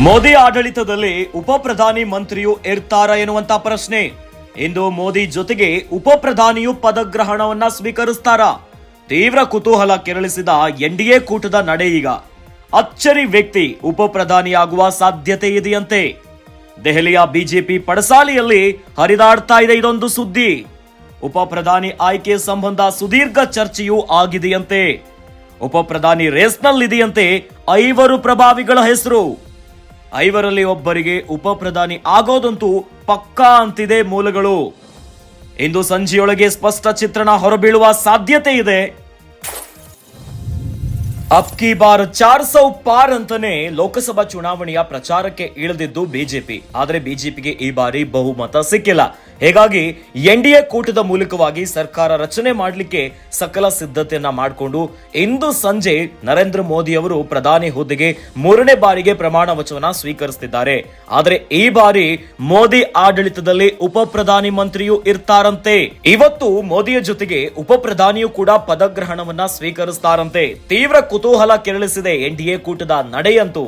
ಮೋದಿ ಆಡಳಿತದಲ್ಲಿ ಉಪ ಪ್ರಧಾನಿ ಮಂತ್ರಿಯು ಇರ್ತಾರ ಎನ್ನುವಂತ ಪ್ರಶ್ನೆ. ಇಂದು ಮೋದಿ ಜೊತೆಗೆ ಉಪ ಪ್ರಧಾನಿಯು ಪದಗ್ರಹಣವನ್ನ ಸ್ವೀಕರಿಸ್ತಾರ? ತೀವ್ರ ಕುತೂಹಲ ಕೆರಳಿಸಿದ ಎನ್ಡಿಎ ಕೂಟದ ನಡೆ ಈಗ. ಅಚ್ಚರಿ ವ್ಯಕ್ತಿ ಉಪ ಪ್ರಧಾನಿಯಾಗುವ ಸಾಧ್ಯತೆ ಇದೆಯಂತೆ. ದೆಹಲಿಯ ಬಿಜೆಪಿ ಪಡಸಾಲೆಯಲ್ಲಿ ಹರಿದಾಡ್ತಾ ಇದೆ ಇದೊಂದು ಸುದ್ದಿ. ಉಪ ಪ್ರಧಾನಿ ಆಯ್ಕೆ ಸಂಬಂಧ ಸುದೀರ್ಘ ಚರ್ಚೆಯೂ ಆಗಿದೆಯಂತೆ. ಉಪ ಪ್ರಧಾನಿ ರೇಸ್ನಲ್ಲಿದೆಯಂತೆ 5 ಪ್ರಭಾವಿಗಳ ಹೆಸರು. 5ರಲ್ಲಿ ಒಬ್ಬರಿಗೆ ಉಪ ಪ್ರಧಾನಿ ಆಗೋದಂತೂ ಪಕ್ಕಾ ಅಂತಿದೆ ಮೂಲಗಳು. ಇಂದು ಸಂಜೆಯೊಳಗೆ ಸ್ಪಷ್ಟ ಚಿತ್ರಣ ಹೊರಬೀಳುವ ಸಾಧ್ಯತೆ ಇದೆ. ಅಬ್ ಕಿ ಬಾರ್ 400 ಪಾರ್ ಅಂತಾನೆ ಲೋಕಸಭಾ ಚುನಾವಣೆಯ ಪ್ರಚಾರಕ್ಕೆ ಇಳಿದಿದ್ದು ಬಿಜೆಪಿ. ಆದರೆ ಬಿಜೆಪಿಗೆ ಈ ಬಾರಿ ಬಹುಮತ ಸಿಕ್ಕಿಲ್ಲ. ಹೀಗಾಗಿ ಎನ್ಡಿಎ ಕೂಟದ ಮೂಲಕವಾಗಿ ಸರ್ಕಾರ ರಚನೆ ಮಾಡಲಿಕ್ಕೆ ಸಕಲ ಸಿದ್ಧತೆಯನ್ನ ಮಾಡಿಕೊಂಡು ಇಂದು ಸಂಜೆ ನರೇಂದ್ರ ಮೋದಿ ಅವರು ಪ್ರಧಾನಿ ಹುದ್ದೆಗೆ 3ನೇ ಬಾರಿಗೆ ಪ್ರಮಾಣ ವಚನ ಸ್ವೀಕರಿಸುತ್ತಿದ್ದಾರೆ. ಆದರೆ ಈ ಬಾರಿ ಮೋದಿ ಆಡಳಿತದಲ್ಲಿ ಉಪ ಪ್ರಧಾನಿ ಮಂತ್ರಿಯೂ ಇರ್ತಾರಂತೆ. ಇವತ್ತು ಮೋದಿಯ ಜೊತೆಗೆ ಉಪ ಪ್ರಧಾನಿಯೂ ಕೂಡ ಪದಗ್ರಹಣವನ್ನ ಸ್ವೀಕರಿಸ್ತಾರಂತೆ. ತೀವ್ರ ಕುತೂಹಲ ಕೆರಳಿಸಿದೆ ಎನ್ಡಿಎ ಕೂಟದ ನಡೆಯಂತೂ.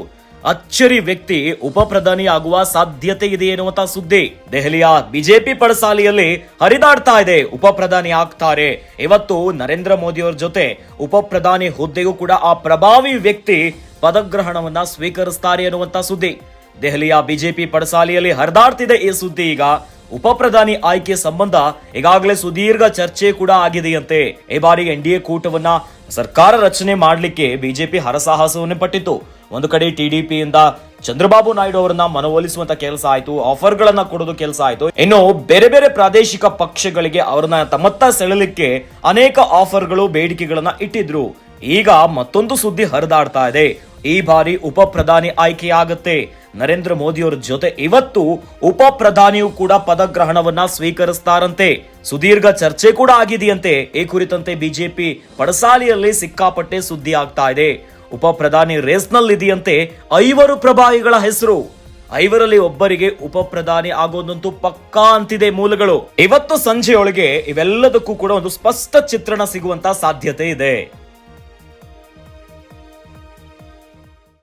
ಅಚ್ಚರಿ ವ್ಯಕ್ತಿ ಉಪ ಪ್ರಧಾನಿ ಆಗುವ ಸಾಧ್ಯತೆ ಇದೆ ಎನ್ನುವಂತ ಸುದ್ದಿ ದೆಹಲಿಯ ಬಿಜೆಪಿ ಪಡಸಾಲೆಯಲ್ಲಿ ಹರಿದಾಡ್ತಾ ಇದೆ. ಉಪ ಪ್ರಧಾನಿ ಆಗ್ತಾರೆ. ಇವತ್ತು ನರೇಂದ್ರ ಮೋದಿ ಅವರ ಜೊತೆ ಉಪ ಪ್ರಧಾನಿ ಹುದ್ದೆಗೂ ಕೂಡ ಆ ಪ್ರಭಾವಿ ವ್ಯಕ್ತಿ ಪದಗ್ರಹಣವನ್ನ ಸ್ವೀಕರಿಸ್ತಾರೆ ಎನ್ನುವಂತ ಸುದ್ದಿ ದೆಹಲಿಯ ಬಿಜೆಪಿ ಪಡಸಾಲೆಯಲ್ಲಿ ಹರಿದಾಡ್ತಿದೆ. ಈ ಸುದ್ದಿ ಈಗ ಉಪ ಪ್ರಧಾನಿ ಆಯ್ಕೆ ಸಂಬಂಧ ಈಗಾಗಲೇ ಸುದೀರ್ಘ ಚರ್ಚೆ ಕೂಡ ಆಗಿದೆಯಂತೆ. ಈ ಬಾರಿ ಎನ್ಡಿಎ ಕೂಟವನ್ನ ಸರ್ಕಾರ ರಚನೆ ಮಾಡಲಿಕ್ಕೆ ಬಿಜೆಪಿ ಹರಸಾಹಸವನ್ನೇ ಪಟ್ಟಿತ್ತು. ಒಂದು ಕಡೆ ಟಿಡಿಪಿಯಿಂದ ಚಂದ್ರಬಾಬು ನಾಯ್ಡು ಅವರನ್ನ ಮನವೊಲಿಸುವಂತ ಕೆಲಸ ಆಯ್ತು, ಆಫರ್ಗಳನ್ನ ಕೊಡೋದು ಕೆಲಸ ಆಯ್ತು. ಇನ್ನು ಬೇರೆ ಬೇರೆ ಪ್ರಾದೇಶಿಕ ಪಕ್ಷಗಳಿಗೆ ಅವರನ್ನ ತಮ್ಮತ್ತ ಸೆಳೆಯಲಿಕ್ಕೆ ಅನೇಕ ಆಫರ್ಗಳು, ಬೇಡಿಕೆಗಳನ್ನ ಇಟ್ಟಿದ್ರು. ಈಗ ಮತ್ತೊಂದು ಸುದ್ದಿ ಹರಿದಾಡ್ತಾ ಇದೆ. ಈ ಬಾರಿ ಉಪ ಪ್ರಧಾನಿ ಆಯ್ಕೆಯಾಗುತ್ತೆ. ನರೇಂದ್ರ ಮೋದಿ ಅವರ ಜೊತೆ ಇವತ್ತು ಉಪ ಪ್ರಧಾನಿಯು ಕೂಡ ಪದಗ್ರಹಣವನ್ನ ಸ್ವೀಕರಿಸ್ತಾರಂತೆ. ಸುದೀರ್ಘ ಚರ್ಚೆ ಕೂಡ ಆಗಿದೆಯಂತೆ. ಈ ಕುರಿತಂತೆ ಬಿಜೆಪಿ ಪಡಸಾಲೆಯಲ್ಲಿ ಸಿಕ್ಕಾಪಟ್ಟೆ ಸುದ್ದಿ ಆಗ್ತಾ ಇದೆ. ಉಪ ಪ್ರಧಾನಿ ರೇಸ್ನಲ್ಲಿದೆಯಂತೆ 5 ಪ್ರಭಾವಿಗಳ ಹೆಸರು. 5ರಲ್ಲಿ ಒಬ್ಬರಿಗೆ ಉಪ ಪ್ರಧಾನಿ ಆಗೋದಂತೂ ಪಕ್ಕಾ ಅಂತಿದೆ ಮೂಲಗಳು. ಇವತ್ತು ಸಂಜೆಯೊಳಗೆ ಇವೆಲ್ಲದಕ್ಕೂ ಕೂಡ ಒಂದು ಸ್ಪಷ್ಟ ಚಿತ್ರಣ ಸಿಗುವಂತ ಸಾಧ್ಯತೆ ಇದೆ.